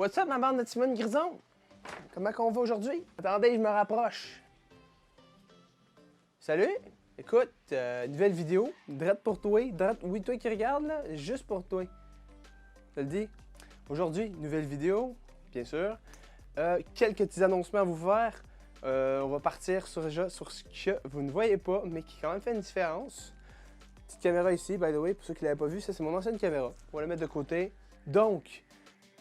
What's up, ma bande de Timon Grison? Comment qu'on va aujourd'hui? Attendez, je me rapproche. Salut! Écoute, nouvelle vidéo, drette pour toi, oui, toi qui regarde, là, juste pour toi. Je te le dis. Aujourd'hui, nouvelle vidéo, bien sûr. Quelques petits annoncements à vous faire. On va partir sur ce que vous ne voyez pas, mais qui quand même fait une différence. Petite caméra ici, by the way, pour ceux qui ne l'avaient pas vu, ça c'est mon ancienne caméra. On va la mettre de côté. Donc,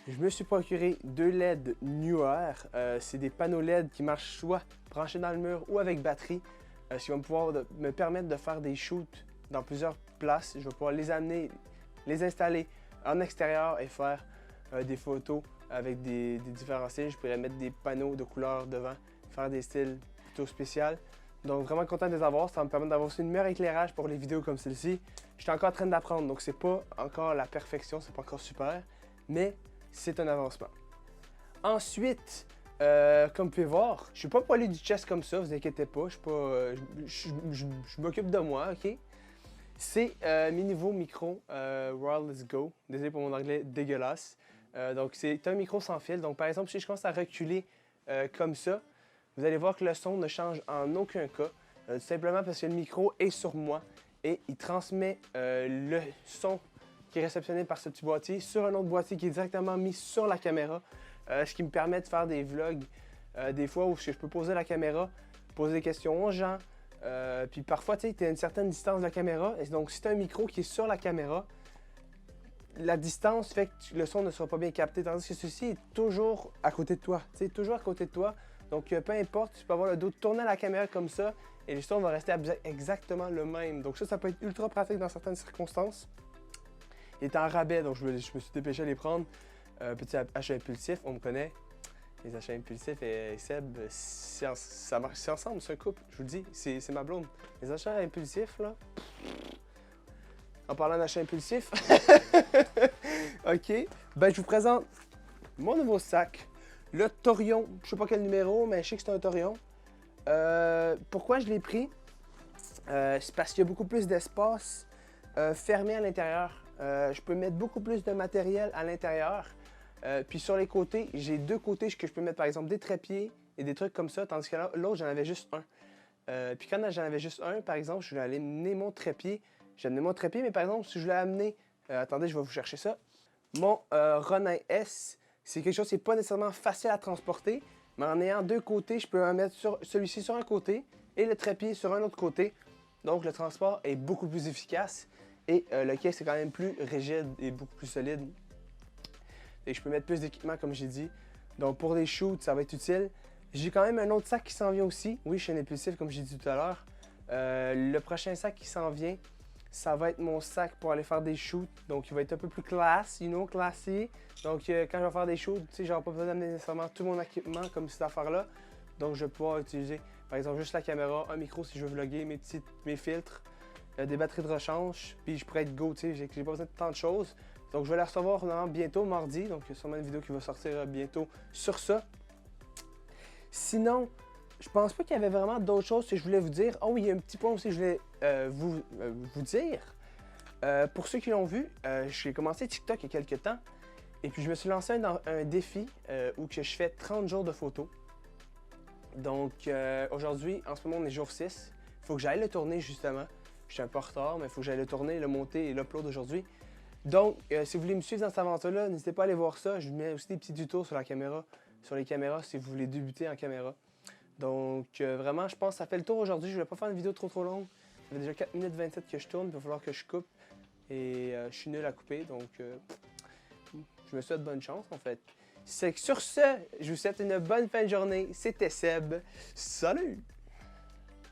je me suis procuré deux LED Neewer. C'est des panneaux LED qui marchent soit branchés dans le mur ou avec batterie. Ce qui va pouvoir me permettre de faire des shoots dans plusieurs places. Je vais pouvoir les amener, les installer en extérieur et faire des photos avec des différents styles. Je pourrais mettre des panneaux de couleurs devant, faire des styles plutôt spéciaux. Donc vraiment content de les avoir. Ça va me permettre d'avoir aussi un meilleur éclairage pour les vidéos comme celle-ci. Je suis encore en train d'apprendre, donc c'est pas encore la perfection, c'est pas encore super, mais c'est un avancement. Ensuite, comme vous pouvez voir, je suis pas poilu du chest comme ça, vous inquiétez pas, je m'occupe de moi, ok? C'est mes nouveaux micros Wireless Go, désolé pour mon anglais dégueulasse. Donc c'est un micro sans fil, donc par exemple si je commence à reculer comme ça, vous allez voir que le son ne change en aucun cas, tout simplement parce que le micro est sur moi et il transmet le son qui est réceptionné par ce petit boîtier sur un autre boîtier qui est directement mis sur la caméra, ce qui me permet de faire des vlogs des fois où je peux poser la caméra, poser des questions aux gens, puis parfois tu sais, à une certaine distance de la caméra, et donc si tu as un micro qui est sur la caméra, la distance fait que le son ne sera pas bien capté, tandis que ceci est toujours à côté de toi, tu sais, toujours à côté de toi. Donc peu importe, tu peux avoir le dos tourné à la caméra comme ça et le son va rester exactement le même. Donc ça peut être ultra pratique dans certaines circonstances. Il est en rabais, donc je me suis dépêché à les prendre. Petit achat impulsif, on me connaît. Les achats impulsifs et Seb, c'est ensemble, c'est un couple, je vous le dis, c'est ma blonde. Les achats impulsifs, là. En parlant d'achats impulsifs, ok, ben je vous présente mon nouveau sac. Le Torion, je sais pas quel numéro, mais je sais que c'est un Torion. Pourquoi je l'ai pris? C'est parce qu'il y a beaucoup plus d'espace fermé à l'intérieur. Je peux mettre beaucoup plus de matériel à l'intérieur. Puis sur les côtés, j'ai deux côtés que je peux mettre par exemple des trépieds et des trucs comme ça, tandis que l'autre j'en avais juste un. Puis quand j'en avais juste un, par exemple, je voulais aller amener mon trépied. J'ai amené mon trépied, mais par exemple, si je voulais amener, attendez, je vais vous chercher ça. Mon Ronin S, c'est quelque chose qui n'est pas nécessairement facile à transporter, mais en ayant deux côtés, je peux en mettre celui-ci sur un côté et le trépied sur un autre côté. Donc le transport est beaucoup plus efficace et le caisse est quand même plus rigide et beaucoup plus solide. Et je peux mettre plus d'équipement comme j'ai dit. Donc pour les shoots, ça va être utile. J'ai quand même un autre sac qui s'en vient aussi. Oui, je suis un impulsif comme j'ai dit tout à l'heure. Le prochain sac qui s'en vient, ça va être mon sac pour aller faire des shoots. Donc il va être un peu plus classe, classy. Donc quand je vais faire des shoots, tu sais, j'aurai pas besoin d'amener nécessairement tout mon équipement comme cette affaire-là. Donc je vais pouvoir utiliser par exemple juste la caméra, un micro si je veux vlogger, mes filtres, des batteries de rechange, puis je pourrais être go, tu sais, j'ai pas besoin de tant de choses. Donc je vais la recevoir vraiment bientôt, mardi, donc il y a sûrement une vidéo qui va sortir bientôt sur ça. Sinon, je pense pas qu'il y avait vraiment d'autres choses que je voulais vous dire. Oh oui, il y a un petit point aussi que je voulais vous dire. Pour ceux qui l'ont vu, j'ai commencé TikTok il y a quelques temps, et puis je me suis lancé dans un défi où je fais 30 jours de photos. Donc aujourd'hui, en ce moment, on est jour 6. Il faut que j'aille le tourner justement. Je suis un peu en retard, mais il faut que j'aille le tourner, le monter et l'upload aujourd'hui. Donc, si vous voulez me suivre dans cette aventure-là, n'hésitez pas à aller voir ça. Je mets aussi des petits tutos sur la caméra, sur les caméras, si vous voulez débuter en caméra. Donc, vraiment, je pense que ça fait le tour aujourd'hui. Je ne vais pas faire une vidéo trop longue. Ça fait déjà 4 minutes 27 que je tourne. Il va falloir que je coupe. Et je suis nul à couper, donc je me souhaite bonne chance, en fait. C'est que sur ce, je vous souhaite une bonne fin de journée. C'était Seb. Salut!